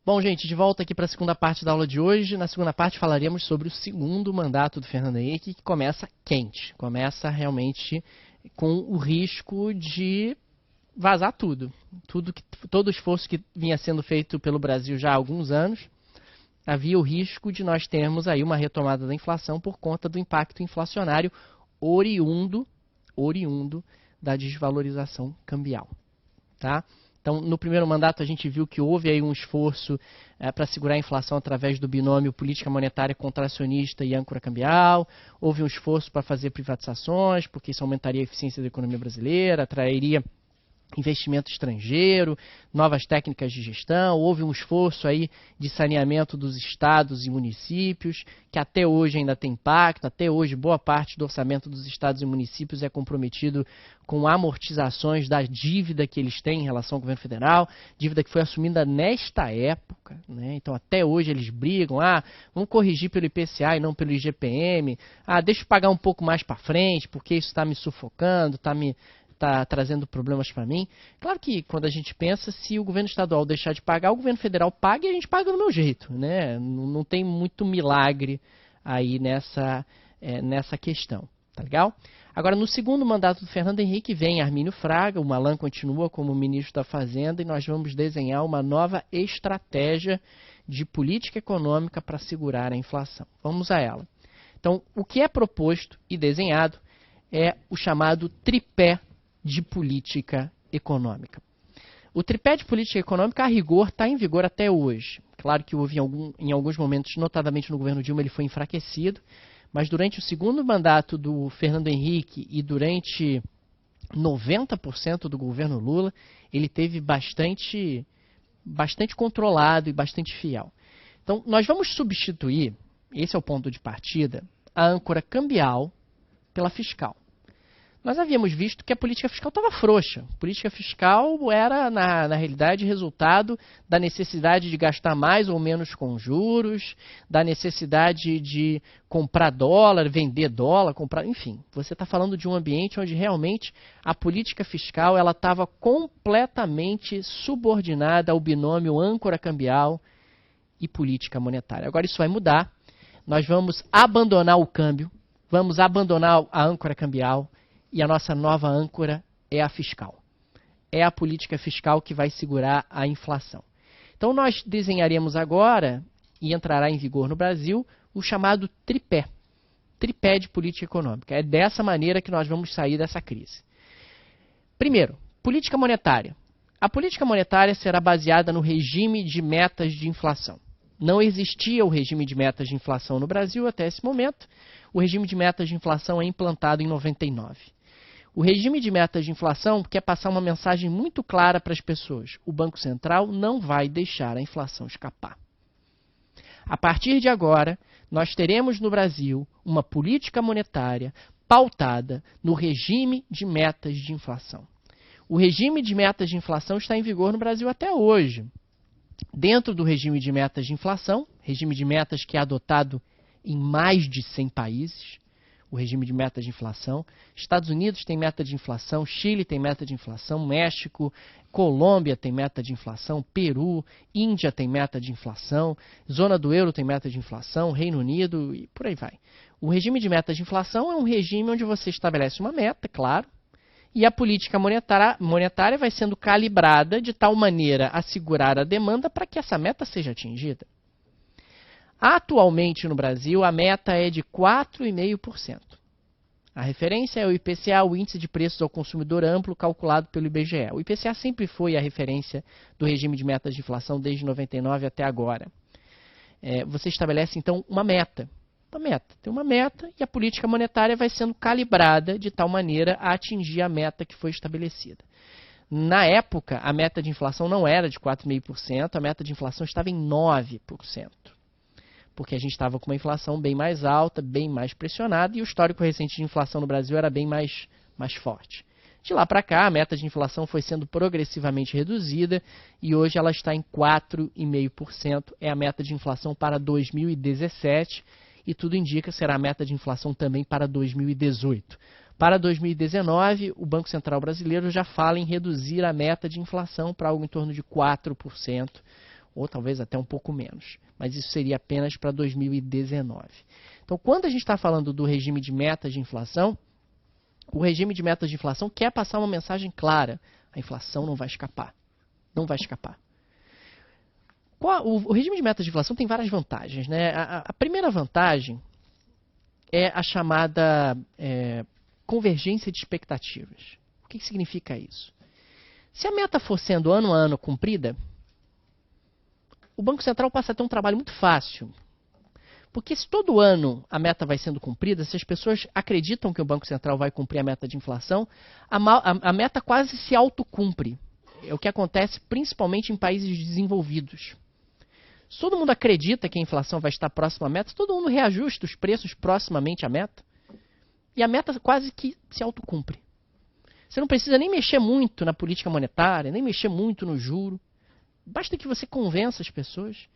Bom, gente, de volta aqui para a segunda parte da aula de hoje. Na segunda parte falaremos sobre o segundo mandato do Fernando Henrique, que começa quente. Começa realmente com o risco de vazar tudo. Todo o esforço que vinha sendo feito pelo Brasil já há alguns anos, havia o risco de nós termos aí uma retomada da inflação por conta do impacto inflacionário oriundo da desvalorização cambial. Tá? Então, no primeiro mandato, a gente viu que houve aí um esforço para segurar a inflação através do binômio política monetária contracionista e âncora cambial. Houve um esforço para fazer privatizações, porque isso aumentaria a eficiência da economia brasileira, atrairia investimento estrangeiro, novas técnicas de gestão. Houve um esforço aí de saneamento dos estados e municípios, que até hoje ainda tem impacto. Até hoje, boa parte do orçamento dos estados e municípios é comprometido com amortizações da dívida que eles têm em relação ao governo federal, dívida que foi assumida nesta época, né? Então, até hoje eles brigam, vamos corrigir pelo IPCA e não pelo IGPM, deixa eu pagar um pouco mais para frente, porque isso está me sufocando, está trazendo problemas para mim. Claro que quando a gente pensa, se o governo estadual deixar de pagar, o governo federal paga e a gente paga do meu jeito, né? Não tem muito milagre aí nessa questão, tá legal? Agora, no segundo mandato do Fernando Henrique, vem Armínio Fraga, o Malan continua como ministro da Fazenda e nós vamos desenhar uma nova estratégia de política econômica para segurar a inflação. Vamos a ela. Então, o que é proposto e desenhado é o chamado tripé de política econômica. O tripé de política econômica, a rigor, está em vigor até hoje. Claro que houve em alguns momentos, notadamente no governo Dilma, ele foi enfraquecido, mas durante o segundo mandato do Fernando Henrique e durante 90% do governo Lula, ele teve bastante controlado e bastante fiel. Então, nós vamos substituir, esse é o ponto de partida, a âncora cambial pela fiscal. Nós havíamos visto que a política fiscal estava frouxa. A política fiscal era, na realidade, resultado da necessidade de gastar mais ou menos com juros, da necessidade de comprar dólar, vender dólar, enfim. Você está falando de um ambiente onde realmente a política fiscal ela estava completamente subordinada ao binômio âncora cambial e política monetária. Agora isso vai mudar. Nós vamos abandonar o câmbio, vamos abandonar a âncora cambial, e a nossa nova âncora é a fiscal. É a política fiscal que vai segurar a inflação. Então nós desenharemos agora, e entrará em vigor no Brasil, o chamado tripé. Tripé de política econômica. É dessa maneira que nós vamos sair dessa crise. Primeiro, política monetária. A política monetária será baseada no regime de metas de inflação. Não existia o regime de metas de inflação no Brasil até esse momento. O regime de metas de inflação é implantado em 99. O regime de metas de inflação quer passar uma mensagem muito clara para as pessoas. O Banco Central não vai deixar a inflação escapar. A partir de agora, nós teremos no Brasil uma política monetária pautada no regime de metas de inflação. O regime de metas de inflação está em vigor no Brasil até hoje. Dentro do regime de metas de inflação, regime de metas que é adotado em mais de 100 países, o regime de meta de inflação. Estados Unidos tem meta de inflação, Chile tem meta de inflação, México, Colômbia tem meta de inflação, Peru, Índia tem meta de inflação, Zona do Euro tem meta de inflação, Reino Unido e por aí vai. O regime de meta de inflação é um regime onde você estabelece uma meta, claro, e a política monetária vai sendo calibrada de tal maneira a segurar a demanda para que essa meta seja atingida. Atualmente no Brasil, a meta é de 4,5%. A referência é o IPCA, o Índice de Preços ao Consumidor Amplo, calculado pelo IBGE. O IPCA sempre foi a referência do regime de metas de inflação desde 99 até agora. Você estabelece, então, uma meta. Tem uma meta e a política monetária vai sendo calibrada de tal maneira a atingir a meta que foi estabelecida. Na época, a meta de inflação não era de 4,5%, a meta de inflação estava em 9%. Porque a gente estava com uma inflação bem mais alta, bem mais pressionada, e o histórico recente de inflação no Brasil era bem mais forte. De lá para cá, a meta de inflação foi sendo progressivamente reduzida, e hoje ela está em 4,5%, é a meta de inflação para 2017, e tudo indica que será a meta de inflação também para 2018. Para 2019, o Banco Central brasileiro já fala em reduzir a meta de inflação para algo em torno de 4%, ou talvez até um pouco menos. Mas isso seria apenas para 2019. Então, quando a gente está falando do regime de metas de inflação, o regime de metas de inflação quer passar uma mensagem clara. A inflação não vai escapar. Não vai escapar. O regime de metas de inflação tem várias vantagens, né? A primeira vantagem é a chamada convergência de expectativas. O que significa isso? Se a meta for sendo ano a ano cumprida, o Banco Central passa a ter um trabalho muito fácil. Porque se todo ano a meta vai sendo cumprida, se as pessoas acreditam que o Banco Central vai cumprir a meta de inflação, a meta quase se autocumpre. É o que acontece principalmente em países desenvolvidos. Se todo mundo acredita que a inflação vai estar próxima à meta, todo mundo reajusta os preços proximamente à meta. E a meta quase que se autocumpre. Você não precisa nem mexer muito na política monetária, nem mexer muito no juro. Basta que você convença as pessoas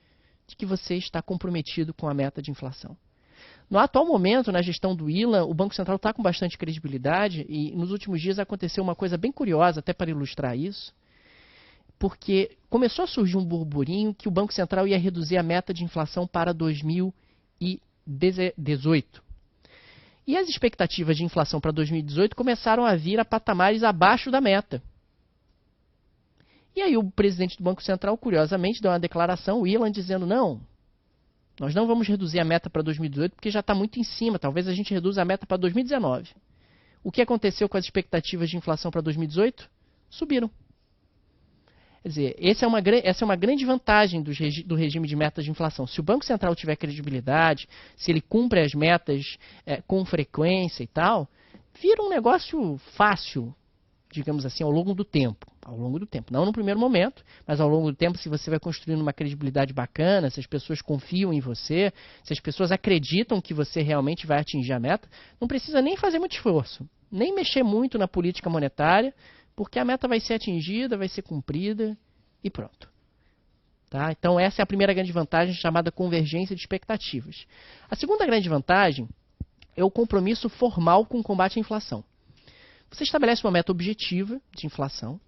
de que você está comprometido com a meta de inflação. No atual momento, na gestão do Ilan, o Banco Central está com bastante credibilidade e nos últimos dias aconteceu uma coisa bem curiosa, até para ilustrar isso, porque começou a surgir um burburinho que o Banco Central ia reduzir a meta de inflação para 2018. E as expectativas de inflação para 2018 começaram a vir a patamares abaixo da meta. E aí o presidente do Banco Central, curiosamente, deu uma declaração, o Ilan, dizendo, não, nós não vamos reduzir a meta para 2018 porque já está muito em cima, talvez a gente reduza a meta para 2019. O que aconteceu com as expectativas de inflação para 2018? Subiram. Quer dizer, essa é uma grande vantagem do regime de metas de inflação. Se o Banco Central tiver credibilidade, se ele cumpre as metas com frequência e tal, vira um negócio fácil, digamos assim, ao longo do tempo. Ao longo do tempo. Não no primeiro momento, mas ao longo do tempo, se você vai construindo uma credibilidade bacana, se as pessoas confiam em você, se as pessoas acreditam que você realmente vai atingir a meta, não precisa nem fazer muito esforço, nem mexer muito na política monetária, porque a meta vai ser atingida, vai ser cumprida e pronto. Tá? Então essa é a primeira grande vantagem, chamada convergência de expectativas. A segunda grande vantagem é o compromisso formal com o combate à inflação. Você estabelece uma meta objetiva de inflação,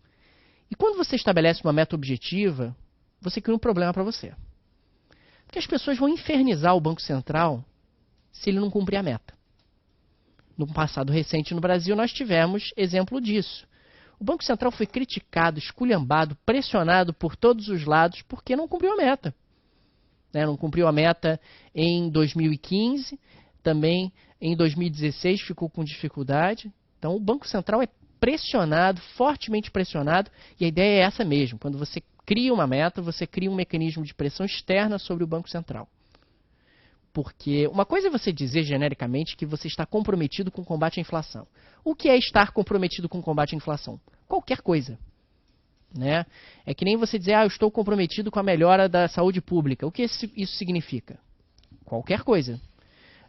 e quando você estabelece uma meta objetiva, você cria um problema para você. Porque as pessoas vão infernizar o Banco Central se ele não cumprir a meta. No passado recente no Brasil, nós tivemos exemplo disso. O Banco Central foi criticado, esculhambado, pressionado por todos os lados porque não cumpriu a meta. Não cumpriu a meta em 2015, também em 2016 ficou com dificuldade. Então o Banco Central é pressionado, fortemente pressionado, e a ideia é essa mesmo. Quando você cria uma meta, você cria um mecanismo de pressão externa sobre o Banco Central. Porque uma coisa é você dizer genericamente que você está comprometido com o combate à inflação. O que é estar comprometido com o combate à inflação? Qualquer coisa. Né? É que nem você dizer, eu estou comprometido com a melhora da saúde pública. O que isso significa? Qualquer coisa.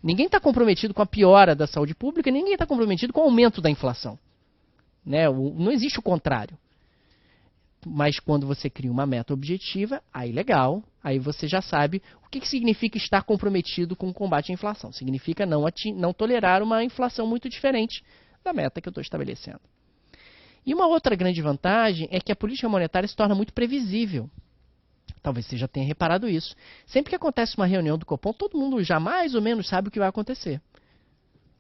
Ninguém está comprometido com a piora da saúde pública, ninguém está comprometido com o aumento da inflação. Né? Não existe o contrário. Mas quando você cria uma meta objetiva, aí legal, aí você já sabe o que significa estar comprometido com o combate à inflação. Significa não tolerar uma inflação muito diferente da meta que eu estou estabelecendo. E uma outra grande vantagem é que a política monetária se torna muito previsível. Talvez você já tenha reparado isso. Sempre que acontece uma reunião do Copom, todo mundo já mais ou menos sabe o que vai acontecer.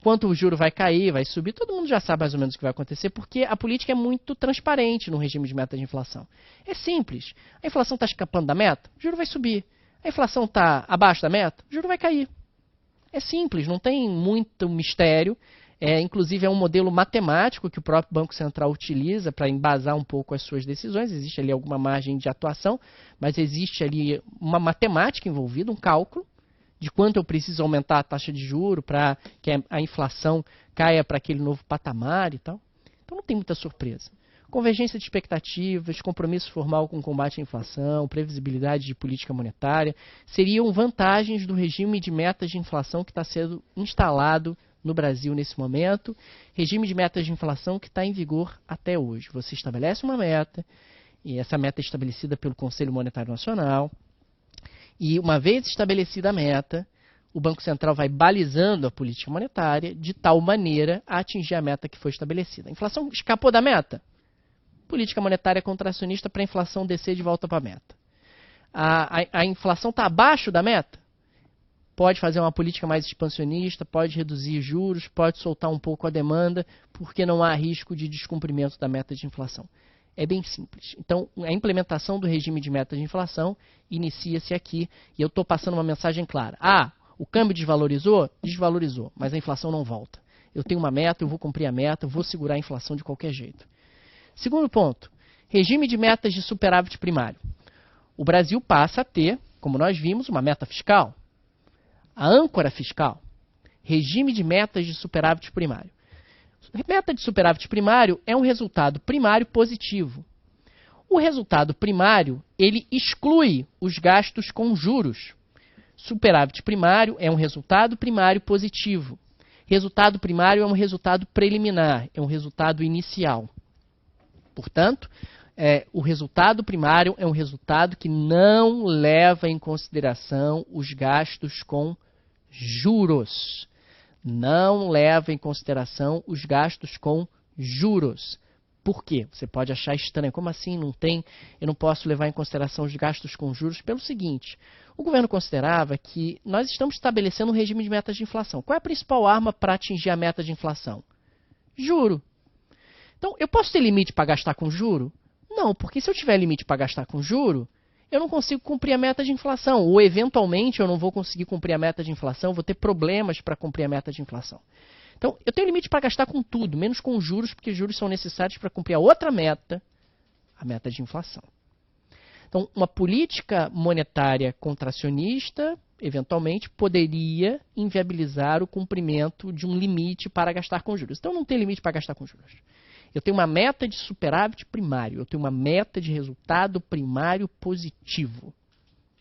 Quanto o juro vai cair, vai subir, todo mundo já sabe mais ou menos o que vai acontecer, porque a política é muito transparente no regime de meta de inflação. É simples. A inflação está escapando da meta, o juro vai subir. A inflação está abaixo da meta, o juro vai cair. É simples, não tem muito mistério. Inclusive é um modelo matemático que o próprio Banco Central utiliza para embasar um pouco as suas decisões. Existe ali alguma margem de atuação, mas existe ali uma matemática envolvida, um cálculo de quanto eu preciso aumentar a taxa de juros para que a inflação caia para aquele novo patamar e tal. Então não tem muita surpresa. Convergência de expectativas, compromisso formal com o combate à inflação, previsibilidade de política monetária, seriam vantagens do regime de metas de inflação que está sendo instalado no Brasil nesse momento, regime de metas de inflação que está em vigor até hoje. Você estabelece uma meta, e essa meta é estabelecida pelo Conselho Monetário Nacional, e uma vez estabelecida a meta, o Banco Central vai balizando a política monetária de tal maneira a atingir a meta que foi estabelecida. A inflação escapou da meta? Política monetária contracionista para a inflação descer de volta para a meta. A inflação está abaixo da meta? Pode fazer uma política mais expansionista, pode reduzir juros, pode soltar um pouco a demanda, porque não há risco de descumprimento da meta de inflação. É bem simples. Então, a implementação do regime de meta de inflação inicia-se aqui, e eu estou passando uma mensagem clara. O câmbio desvalorizou? Desvalorizou, mas a inflação não volta. Eu tenho uma meta, eu vou cumprir a meta, eu vou segurar a inflação de qualquer jeito. Segundo ponto, regime de metas de superávit primário. O Brasil passa a ter, como nós vimos, uma meta fiscal. A âncora fiscal, regime de metas de superávit primário. Meta de superávit primário é um resultado primário positivo. O resultado primário, ele exclui os gastos com juros. Superávit primário é um resultado primário positivo. Resultado primário é um resultado preliminar, é um resultado inicial. Portanto, o resultado primário é um resultado que não leva em consideração os gastos com juros. Não leva em consideração os gastos com juros. Por quê? Você pode achar estranho. Como assim não tem? Eu não posso levar em consideração os gastos com juros? Pelo seguinte, o governo considerava que nós estamos estabelecendo um regime de metas de inflação. Qual é a principal arma para atingir a meta de inflação? Juro. Então, eu posso ter limite para gastar com juro? Não, porque se eu tiver limite para gastar com juro, eu não consigo cumprir a meta de inflação. Ou, eventualmente, eu não vou conseguir cumprir a meta de inflação, vou ter problemas para cumprir a meta de inflação. Então, eu tenho limite para gastar com tudo, menos com juros, porque juros são necessários para cumprir a outra meta, a meta de inflação. Então, uma política monetária contracionista, eventualmente, poderia inviabilizar o cumprimento de um limite para gastar com juros. Então, não tem limite para gastar com juros. Eu tenho uma meta de superávit primário, eu tenho uma meta de resultado primário positivo.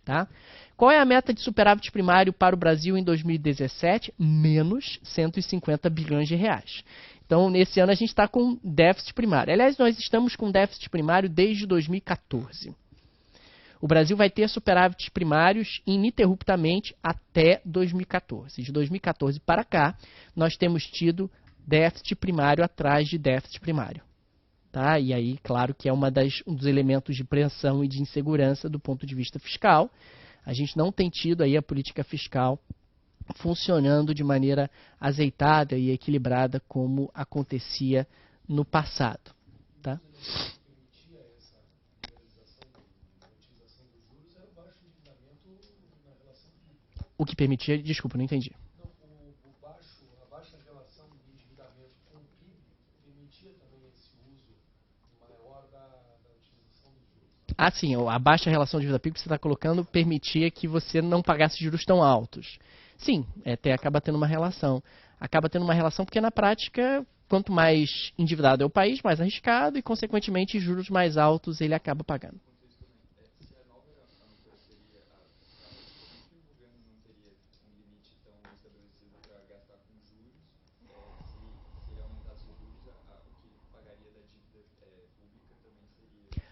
Tá? Qual é a meta de superávit primário para o Brasil em 2017? Menos 150 bilhões de reais. Então, nesse ano, a gente está com déficit primário. Aliás, nós estamos com déficit primário desde 2014. O Brasil vai ter superávites primários ininterruptamente até 2014. De 2014 para cá, nós temos tido déficit primário atrás de déficit primário. Tá? E aí, claro que é um dos elementos de pressão e de insegurança do ponto de vista fiscal. A gente não tem tido aí a política fiscal funcionando de maneira azeitada e equilibrada como acontecia no passado. Tá? O que permitia, desculpa, não entendi. A baixa relação do endividamento com o PIB permitia também esse uso maior da utilização dos juros. Sim, a baixa relação de dívida-PIB que você está colocando permitia que você não pagasse juros tão altos. Sim, acaba tendo uma relação. Acaba tendo uma relação porque, na prática, quanto mais endividado é o país, mais arriscado e, consequentemente, juros mais altos ele acaba pagando.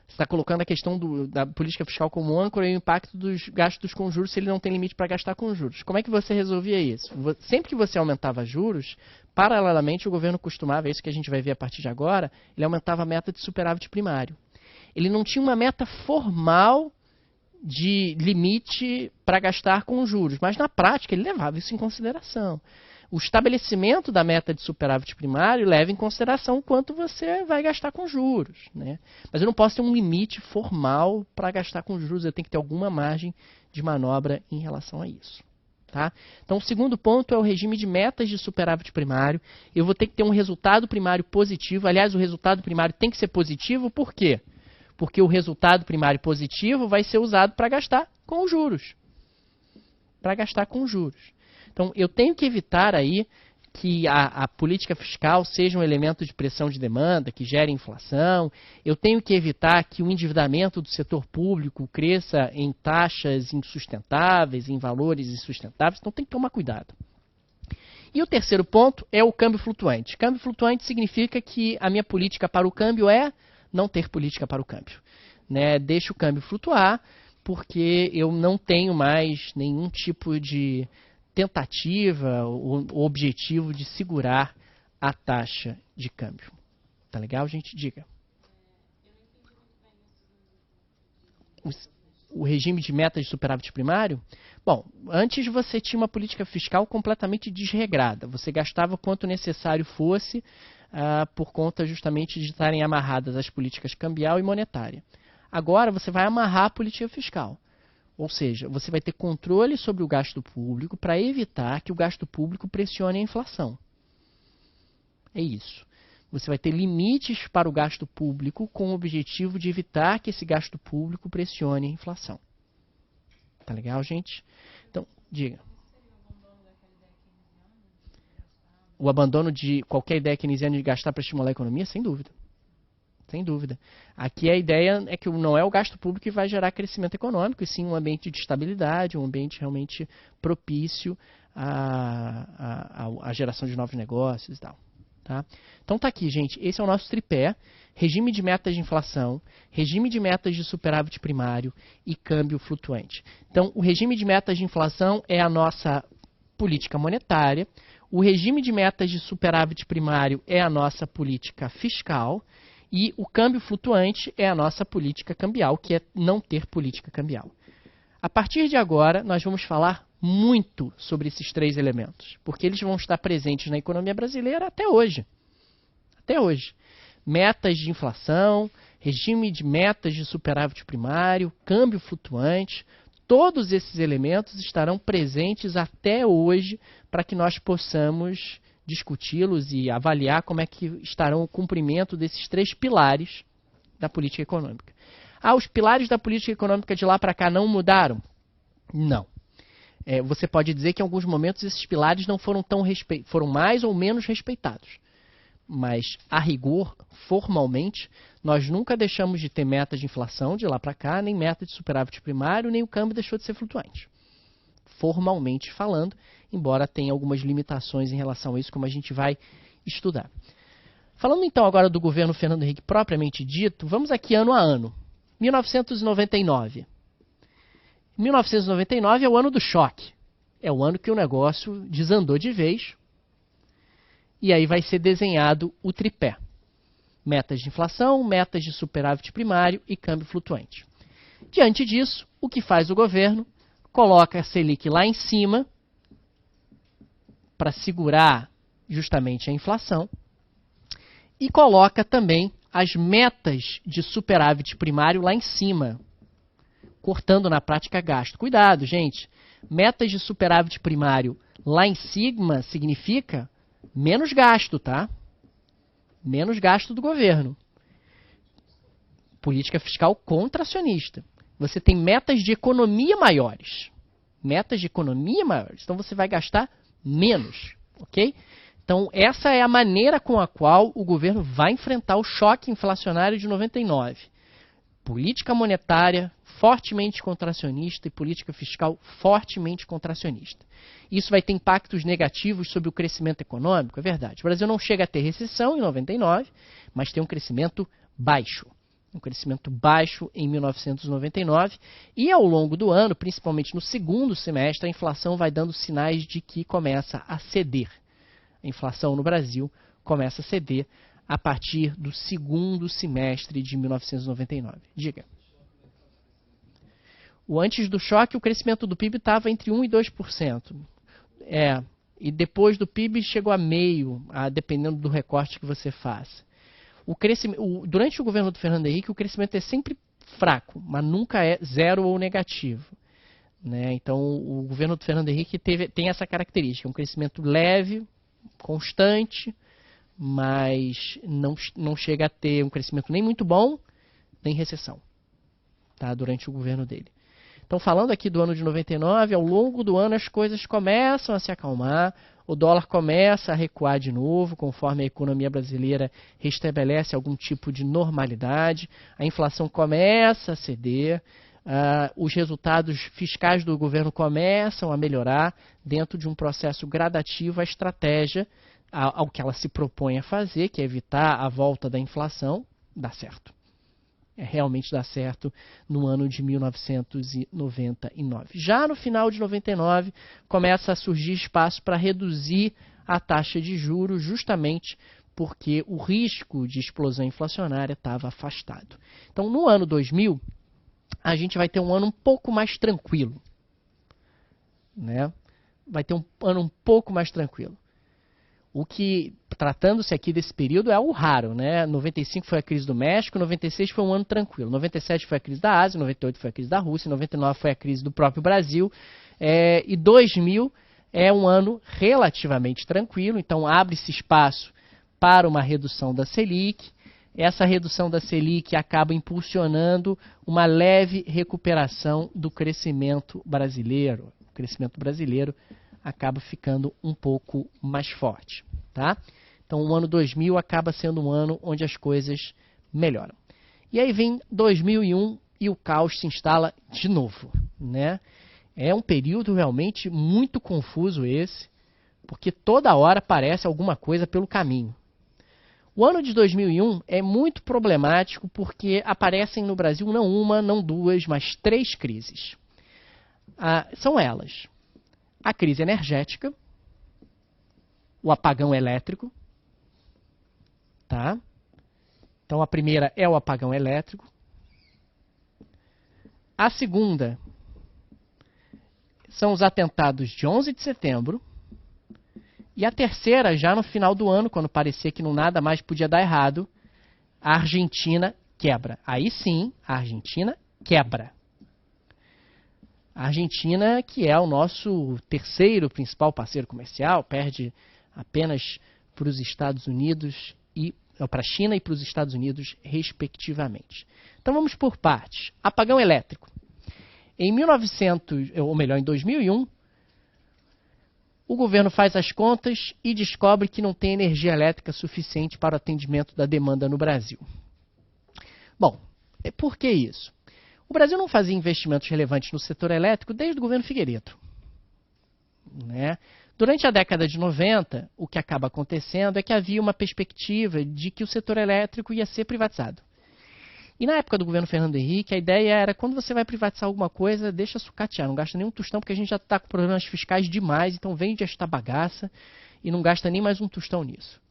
Você está colocando a questão da política fiscal como âncora e o impacto dos gastos com juros se ele não tem limite para gastar com juros. Como é que você resolvia isso? Sempre que você aumentava juros, paralelamente o governo costumava, isso que a gente vai ver a partir de agora, ele aumentava a meta de superávit primário. Ele não tinha uma meta formal de limite para gastar com juros, mas na prática ele levava isso em consideração. O estabelecimento da meta de superávit primário leva em consideração o quanto você vai gastar com juros. Né? Mas eu não posso ter um limite formal para gastar com juros, eu tenho que ter alguma margem de manobra em relação a isso. Tá? Então, o segundo ponto é o regime de metas de superávit primário. Eu vou ter que ter um resultado primário positivo. Aliás, o resultado primário tem que ser positivo, por quê? Porque o resultado primário positivo vai ser usado para gastar com juros. Para gastar com juros. Então, eu tenho que evitar aí que a política fiscal seja um elemento de pressão de demanda, que gere inflação. Eu tenho que evitar que o endividamento do setor público cresça em taxas insustentáveis, em valores insustentáveis. Então, tem que tomar cuidado. E o terceiro ponto é o câmbio flutuante. Câmbio flutuante significa que a minha política para o câmbio é não ter política para o câmbio. Né? Deixa o câmbio flutuar, porque eu não tenho mais nenhum tipo de tentativa ou objetivo de segurar a taxa de câmbio. Tá legal, gente? Diga. o regime de metas de superávit primário? Bom, antes você tinha uma política fiscal completamente desregrada. Você gastava quanto necessário fosse por conta justamente de estarem amarradas as políticas cambial e monetária. Agora você vai amarrar a política fiscal. Ou seja, você vai ter controle sobre o gasto público para evitar que o gasto público pressione a inflação. É isso. Você vai ter limites para o gasto público com o objetivo de evitar que esse gasto público pressione a inflação. Tá legal, gente? Então, diga. O abandono de qualquer ideia keynesiana de gastar para estimular a economia? Sem dúvida. Sem dúvida. Aqui a ideia é que não é o gasto público que vai gerar crescimento econômico, e sim um ambiente de estabilidade, um ambiente realmente propício à geração de novos negócios e tal. Tá? Então tá aqui, gente. Esse é o nosso tripé. Regime de metas de inflação, regime de metas de superávit primário e câmbio flutuante. Então, o regime de metas de inflação é a nossa política monetária. O regime de metas de superávit primário é a nossa política fiscal. E o câmbio flutuante é a nossa política cambial, que é não ter política cambial. A partir de agora, nós vamos falar muito sobre esses três elementos, porque eles vão estar presentes na economia brasileira até hoje. Até hoje. Metas de inflação, regime de metas de superávit primário, câmbio flutuante, todos esses elementos estarão presentes até hoje para que nós possamos discuti-los e avaliar como é que estarão o cumprimento desses três pilares da política econômica. Os pilares da política econômica de lá para cá não mudaram? Não. Você pode dizer que em alguns momentos esses pilares não foram foram mais ou menos respeitados. Mas, a rigor, formalmente, nós nunca deixamos de ter meta de inflação de lá para cá, nem meta de superávit primário, nem o câmbio deixou de ser flutuante. Formalmente falando, embora tenha algumas limitações em relação a isso, como a gente vai estudar. Falando então agora do governo Fernando Henrique propriamente dito, vamos aqui ano a ano. 1999. 1999 é o ano do choque. É o ano que o negócio desandou de vez. E aí vai ser desenhado o tripé. Metas de inflação, metas de superávit primário e câmbio flutuante. Diante disso, o que faz o governo? Coloca a Selic lá em cima para segurar justamente a inflação e coloca também as metas de superávit primário lá em cima, cortando na prática gasto. Cuidado, gente. Metas de superávit primário lá em cima significa menos gasto, tá? Menos gasto do governo. Política fiscal contracionista. Você tem metas de economia maiores. Metas de economia maiores. Então você vai gastar menos, ok? Então essa é a maneira com a qual o governo vai enfrentar o choque inflacionário de 99. Política monetária fortemente contracionista e política fiscal fortemente contracionista. Isso vai ter impactos negativos sobre o crescimento econômico, é verdade. O Brasil não chega a ter recessão em 99, mas tem um crescimento baixo. Um crescimento baixo em 1999 e ao longo do ano, principalmente no segundo semestre, a inflação vai dando sinais de que começa a ceder. A inflação no Brasil começa a ceder a partir do segundo semestre de 1999. Diga. Antes do choque, o crescimento do PIB estava entre 1% e 2%. E depois do PIB chegou a meio, dependendo do recorte que você faça. Durante o governo do Fernando Henrique, o crescimento é sempre fraco, mas nunca é zero ou negativo. Né? Então, o governo do Fernando Henrique tem essa característica, um crescimento leve, constante, mas não chega a ter um crescimento nem muito bom, nem recessão, tá? Durante o governo dele. Então, falando aqui do ano de 99, ao longo do ano as coisas começam a se acalmar, o dólar começa a recuar de novo, conforme a economia brasileira restabelece algum tipo de normalidade, a inflação começa a ceder, os resultados fiscais do governo começam a melhorar dentro de um processo gradativo, a estratégia ao que ela se propõe a fazer, que é evitar a volta da inflação, dá certo. Realmente dá certo no ano de 1999. Já no final de 99, começa a surgir espaço para reduzir a taxa de juros, justamente porque o risco de explosão inflacionária estava afastado. Então, no ano 2000, a gente vai ter um ano um pouco mais tranquilo, né? Vai ter um ano um pouco mais tranquilo. O que, tratando-se aqui desse período, é algo raro, né? 95 foi a crise do México, 96 foi um ano tranquilo, 97 foi a crise da Ásia, 98 foi a crise da Rússia, 99 foi a crise do próprio Brasil, e 2000 é um ano relativamente tranquilo, então abre-se espaço para uma redução da Selic. Essa redução da Selic acaba impulsionando uma leve recuperação do crescimento brasileiro. O crescimento brasileiro acaba ficando um pouco mais forte, tá? Então o ano 2000 acaba sendo um ano onde as coisas melhoram. E aí vem 2001 e o caos se instala de novo, né? É um período realmente muito confuso esse, porque toda hora aparece alguma coisa pelo caminho. O ano de 2001 é muito problemático porque aparecem no Brasil não uma, não duas, mas 3 crises. São elas: a crise energética, o apagão elétrico, tá? Então a primeira é o apagão elétrico. A segunda são os atentados de 11 de setembro. E a terceira, já no final do ano, quando parecia que não nada mais podia dar errado, a Argentina quebra. Aí sim, a Argentina quebra. A Argentina, que é o nosso terceiro principal parceiro comercial, perde apenas para os Estados Unidos e para a China e para os Estados Unidos, respectivamente. Então vamos por partes. Apagão elétrico. Em 2001, o governo faz as contas e descobre que não tem energia elétrica suficiente para o atendimento da demanda no Brasil. Bom, por que isso? O Brasil não fazia investimentos relevantes no setor elétrico desde o governo Figueiredo, né? Durante a década de 90, o que acaba acontecendo é que havia uma perspectiva de que o setor elétrico ia ser privatizado. E na época do governo Fernando Henrique, a ideia era, quando você vai privatizar alguma coisa, deixa sucatear, não gasta nenhum tostão, porque a gente já está com problemas fiscais demais, então vende esta bagaça e não gasta nem mais um tostão nisso.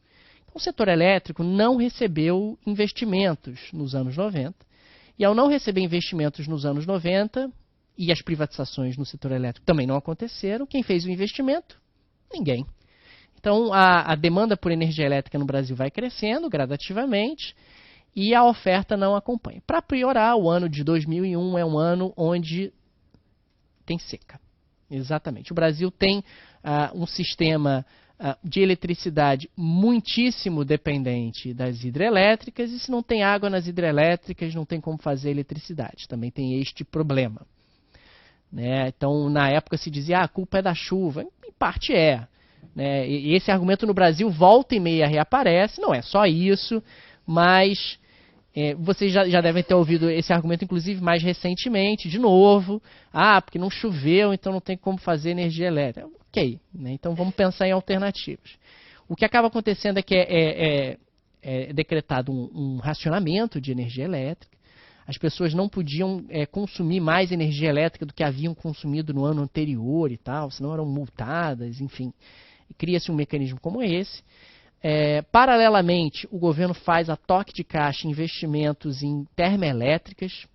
Então o setor elétrico não recebeu investimentos nos anos 90, e ao não receber investimentos nos anos 90, e as privatizações no setor elétrico também não aconteceram, quem fez o investimento? Ninguém. Então a demanda por energia elétrica no Brasil vai crescendo gradativamente, e a oferta não acompanha. Para piorar, o ano de 2001 é um ano onde tem seca. Exatamente. O Brasil tem um sistema de eletricidade muitíssimo dependente das hidrelétricas, e se não tem água nas hidrelétricas, não tem como fazer eletricidade. Também tem este problema, né? Então, na época se dizia, a culpa é da chuva. Em parte é, né? E esse argumento no Brasil volta e meia reaparece. Não é só isso, mas vocês já devem ter ouvido esse argumento, inclusive, mais recentemente, de novo. Porque não choveu, então não tem como fazer energia elétrica. Ok, né? Então vamos pensar em alternativas. O que acaba acontecendo é que é decretado um racionamento de energia elétrica. As pessoas não podiam consumir mais energia elétrica do que haviam consumido no ano anterior e tal, senão eram multadas, enfim. Cria-se um mecanismo como esse. Paralelamente, o governo faz a toque de caixa investimentos em termoelétricas,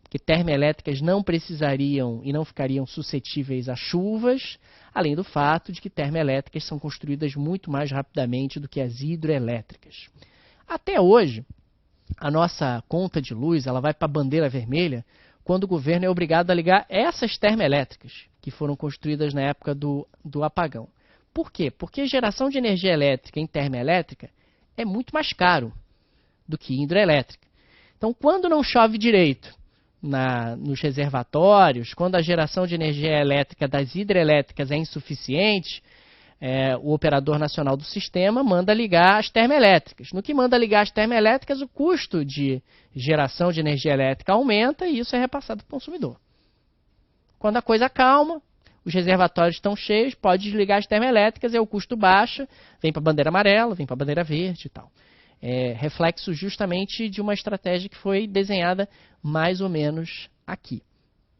porque termoelétricas não precisariam e não ficariam suscetíveis a chuvas, além do fato de que termoelétricas são construídas muito mais rapidamente do que as hidroelétricas. Até hoje, a nossa conta de luz ela vai para a bandeira vermelha quando o governo é obrigado a ligar essas termoelétricas, que foram construídas na época do apagão. Por quê? Porque a geração de energia elétrica em termoelétrica é muito mais caro do que hidrelétrica. Então, quando não chove direito nos reservatórios, quando a geração de energia elétrica das hidrelétricas é insuficiente, o operador nacional do sistema manda ligar as termoelétricas. No que manda ligar as termoelétricas, o custo de geração de energia elétrica aumenta e isso é repassado para o consumidor. Quando a coisa calma, os reservatórios estão cheios, pode desligar as termoelétricas, o custo baixa, vem para a bandeira amarela, vem para a bandeira verde e tal. Reflexo justamente de uma estratégia que foi desenhada mais ou menos aqui.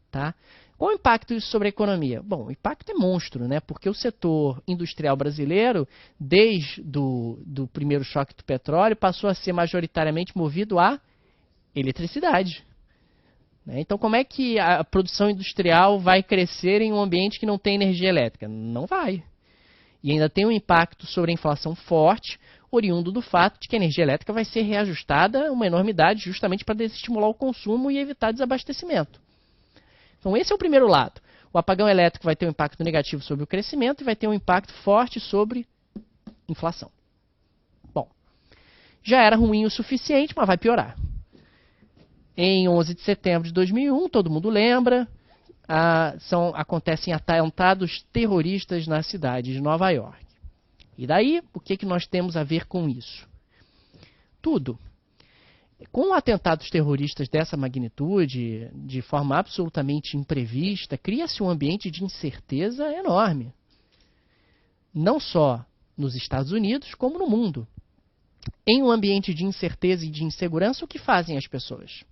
Tá? Qual o impacto disso sobre a economia? Bom, o impacto é monstro, né? Porque o setor industrial brasileiro, desde do primeiro choque do petróleo, passou a ser majoritariamente movido a eletricidade. né? Então, como é que a produção industrial vai crescer em um ambiente que não tem energia elétrica? Não vai. E ainda tem um impacto sobre a inflação forte, oriundo do fato de que a energia elétrica vai ser reajustada uma enormidade justamente para desestimular o consumo e evitar desabastecimento. Então, esse é o primeiro lado. O apagão elétrico vai ter um impacto negativo sobre o crescimento e vai ter um impacto forte sobre inflação. Bom, já era ruim o suficiente, mas vai piorar. Em 11 de setembro de 2001, todo mundo lembra, acontecem atentados terroristas na cidade de Nova York. E daí, o que nós temos a ver com isso? Tudo. Com atentados terroristas dessa magnitude, de forma absolutamente imprevista, cria-se um ambiente de incerteza enorme. Não só nos Estados Unidos, como no mundo. Em um ambiente de incerteza e de insegurança, o que fazem as pessoas?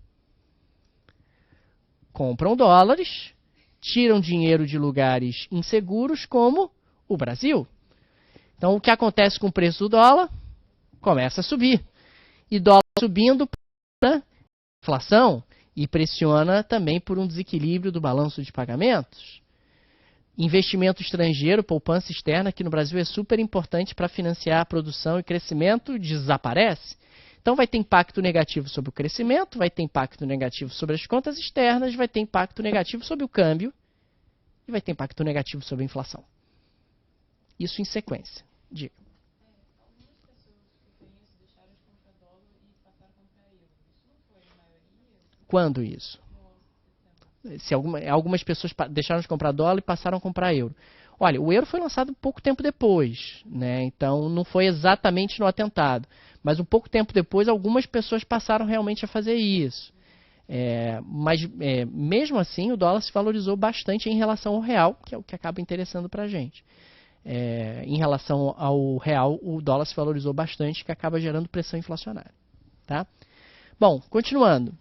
Compram dólares, tiram dinheiro de lugares inseguros, como o Brasil. Então, o que acontece com o preço do dólar? Começa a subir. E dólar subindo para inflação e pressiona também por um desequilíbrio do balanço de pagamentos. Investimento estrangeiro, poupança externa, aqui no Brasil é super importante para financiar a produção e crescimento, desaparece. Então vai ter impacto negativo sobre o crescimento, vai ter impacto negativo sobre as contas externas, vai ter impacto negativo sobre o câmbio e vai ter impacto negativo sobre a inflação. Isso em sequência. Diga. Algumas pessoas que conheço deixaram de comprar dólar e passaram a comprar euro. Isso não foi a maioria? Quando isso? Se algumas pessoas deixaram de comprar dólar e passaram a comprar euro. Olha, o euro foi lançado pouco tempo depois, né? Então não foi exatamente no atentado. Mas um pouco tempo depois, algumas pessoas passaram realmente a fazer isso. Mas mesmo assim, o dólar se valorizou bastante em relação ao real, que é o que acaba interessando para a gente. Em relação ao real, o dólar se valorizou bastante, que acaba gerando pressão inflacionária. Tá? Bom, continuando.